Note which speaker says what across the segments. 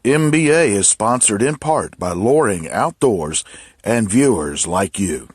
Speaker 1: MBA is sponsored in part by Loring Outdoors and viewers like you.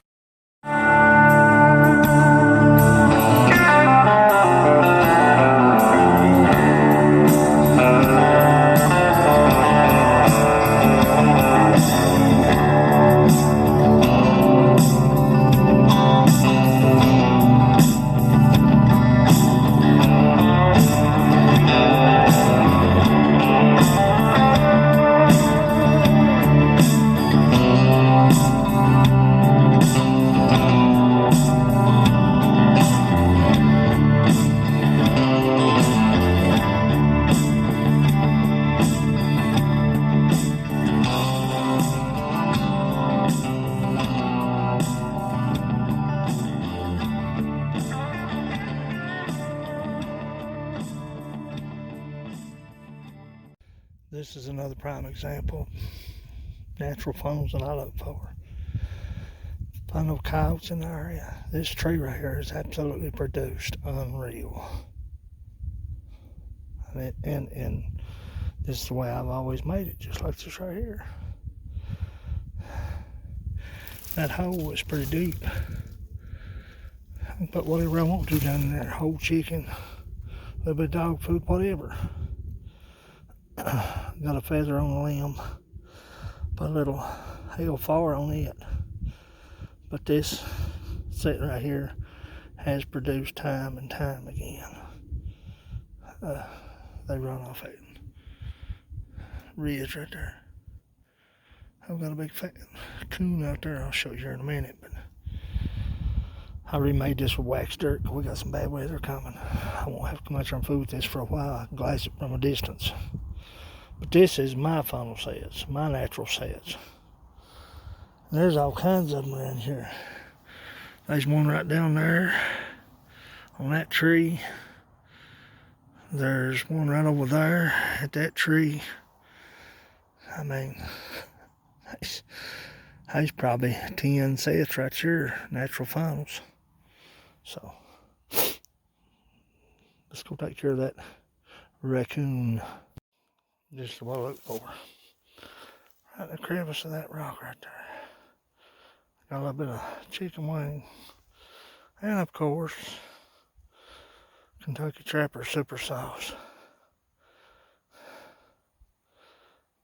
Speaker 2: This is another prime example of natural funnels that I look for. If I know coyotes in the area, this tree right here is absolutely produced unreal. And this is the way I've always made it, just like this right here. That hole is pretty deep. I can put whatever I want to down in there, whole chicken, a little bit of dog food, whatever. Got a feather on the limb, put a little hellfire on it. But this set right here has produced time and time again. They run off that ridge right there. I've got a big fat coon out there. I'll show you here in a minute. But I remade this with wax dirt because we got some bad weather coming. I won't have to come out there and fool with this for a while. I can glass it from a distance. But this is my funnel sets, my natural sets. And there's all kinds of them around here. There's one right down there on that tree. There's one right over there at that tree. I mean, there's probably 10 sets right here, natural funnels. So, let's go take care of that raccoon. This is what I look for. Right in the crevice of that rock right there. Got a little bit of chicken wing. And of course, Kentucky Trapper super sauce.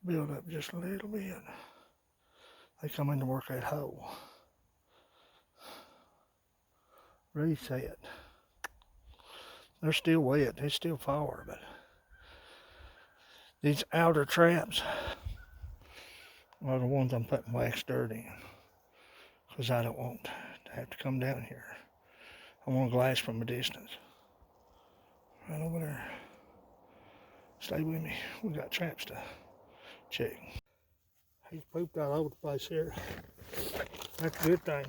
Speaker 2: Build up just a little bit. They come in to work that hole. Reset. They're still wet. They still forward, but these outer traps are the ones I'm putting wax dirt in, because I don't want to have to come down here. I want to glass from a distance. Right over there. Stay with me. We got traps to check. He's pooped all over the place here. That's a good thing.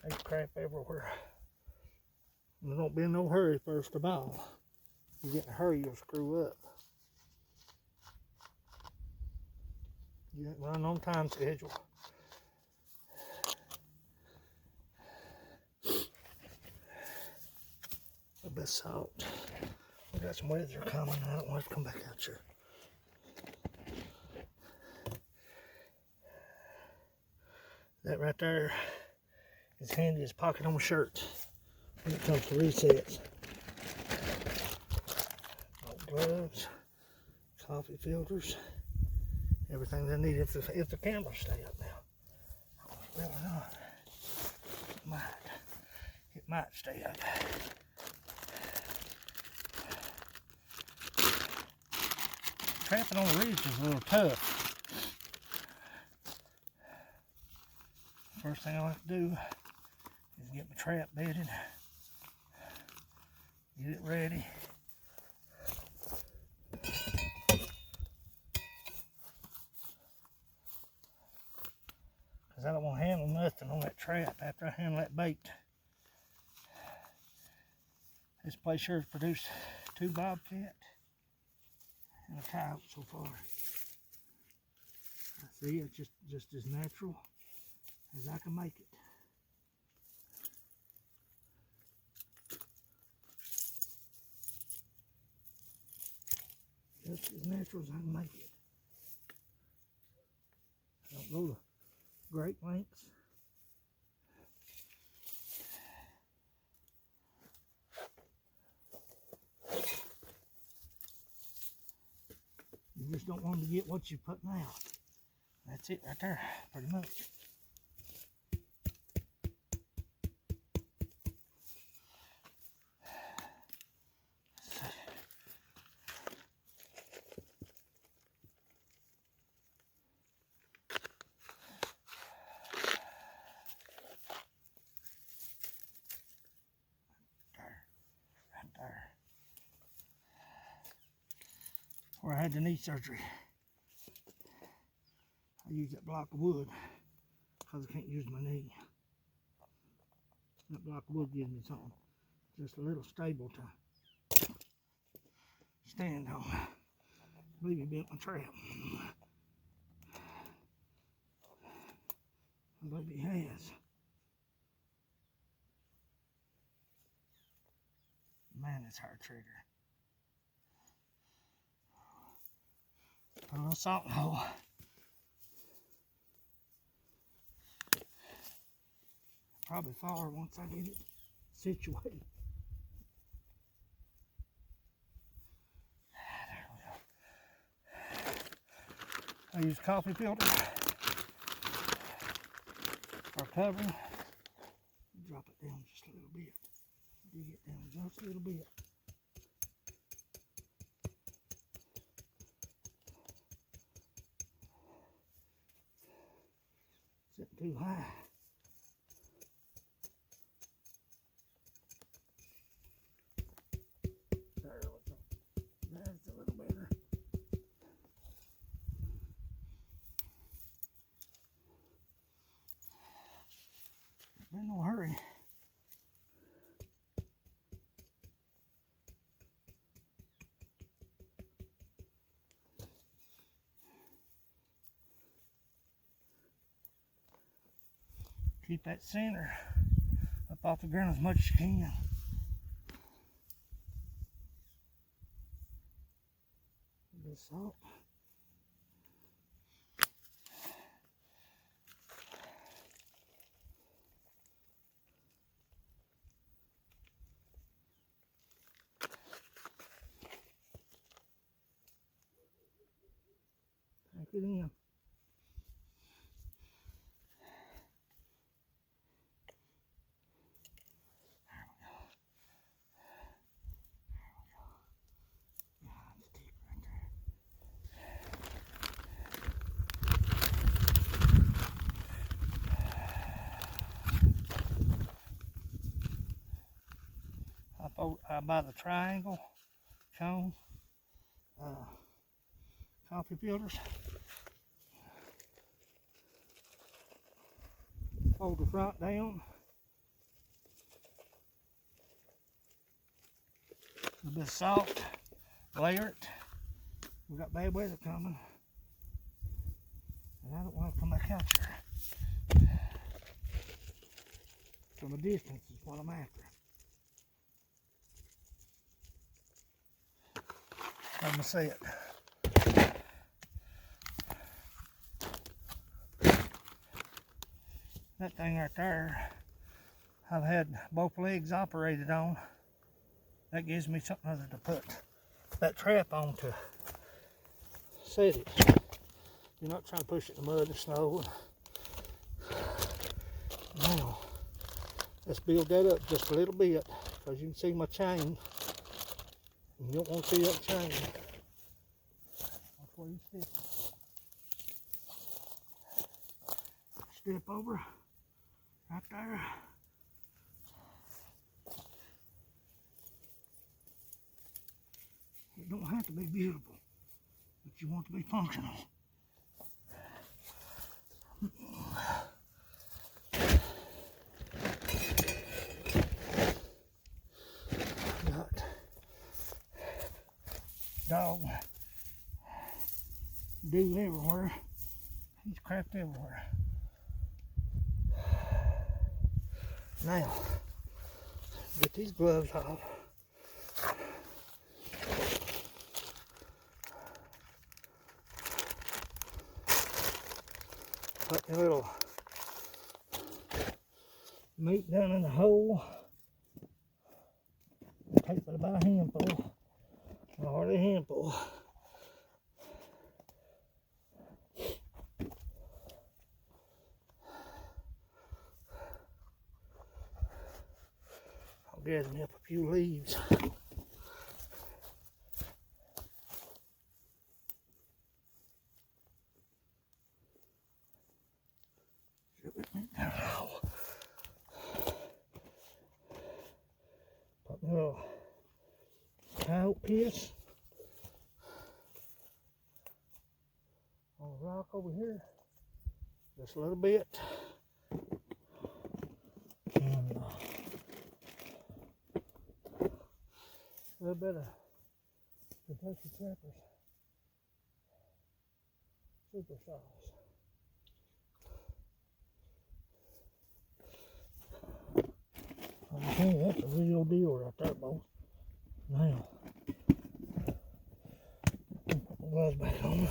Speaker 2: There's crap everywhere. And don't be in no hurry first of all. If you get in a hurry, you'll screw up. You ain't running on time schedule. A bit of salt. We got some weather coming. I don't want to come back out here. That right there is handy as pocket on my shirt when it comes to resets. Old gloves, coffee filters. Everything they need if the camera stay up now. Really not. It might stay up. Trapping on the ridge is a little tough. First thing I like to do is get my trap bedded, get it ready. I don't want to handle nothing on that trap after I handle that bait. This place sure has produced 2 bobcat and a coyote so far. I see it's just as natural as I can make it. Just as natural as I can make it. Don't go to great lengths. You just don't want to get what you're putting out. That's it right there, pretty much. There. Where I had the knee surgery, I used that block of wood because I can't use my knee. That block of wood gives me something just a little stable to stand on. I believe he built my trap. I believe he has. Man, it's hard trigger. Put a little salt in the hole. Probably far once I get it situated. There we go. I use coffee filter for cover. Drop it down just a little bit. Dig it down just a little bit. Sitting too high. That's a little better. In no hurry. Keep that center up off the ground as much as you can. A bit of salt. Take it in. I buy the triangle cone coffee filters. Fold the front down. A bit of salt. Layer it. We got bad weather coming, and I don't want to come back out here. From a distance is what I'm after. Let me see it. That thing right there, I've had both legs operated on. That gives me something other to put that trap on to set it. You're not trying to push it in the mud or snow. Now, let's build that up just a little bit, because you can see my chain. You don't want to see that chain. That's where you step. Step over, right there. It don't have to be beautiful, but you want to be functional. Got dog dew everywhere. He's crapped everywhere. Now, get these gloves off. Put my little meat down in the hole. Take it about a handful. Hardly a handful. I'll gather me up a few leaves. Put my little coyote piss on the rock over here, just a little bit, and a little bit of Kentucky Trappers super sauce. I'm telling you, that's a real deal right there, boy. Now, put my gloves back on.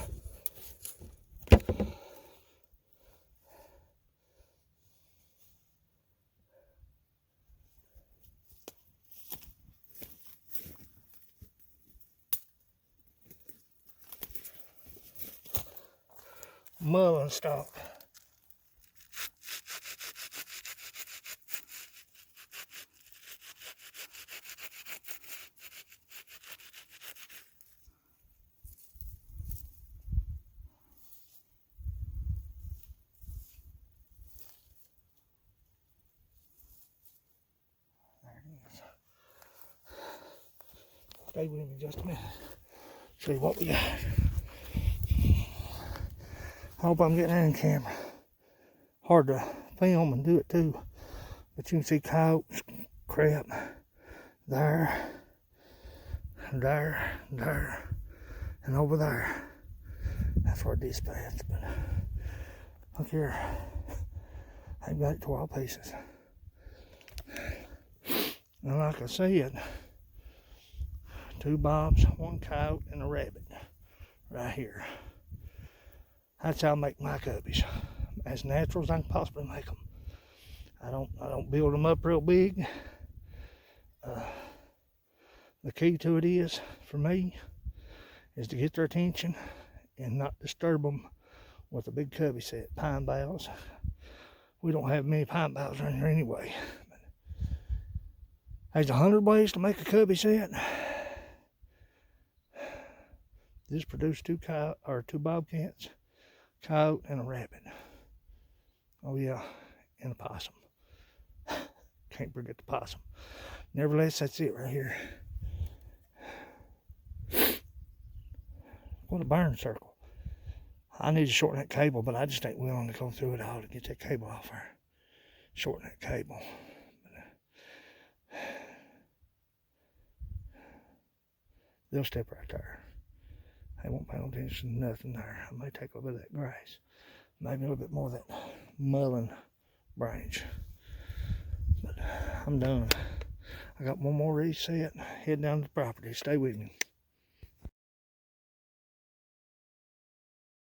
Speaker 2: Mullen stock. Stay with me just a minute. See what we got. I hope I'm getting that in camera. Hard to film and do it too. But you can see coyotes, crap, there, and over there. That's where it dispatched. But look here. They've got it to all pieces. And like I said, 2 bobs, 1 coyote, and a rabbit right here. That's how I make my cubbies, as natural as I can possibly make them. I don't build them up real big. The key to it is, for me, is to get their attention and not disturb them with a big cubby set, pine boughs. We don't have many pine boughs around here anyway. There's 100 ways to make a cubby set. This produced 2 bobcats, coyote, and a rabbit. Oh yeah, and a possum. Can't forget the possum. Nevertheless, that's it right here. What a burn circle. I need to shorten that cable, but I just ain't willing to go through it all to get that cable off there. Shorten that cable. They'll step right there. They won't pay no attention to nothing there. I may take a little bit of that grass. Maybe a little bit more of that mullen branch. But I'm done. I got one more reset. Head down to the property. Stay with me.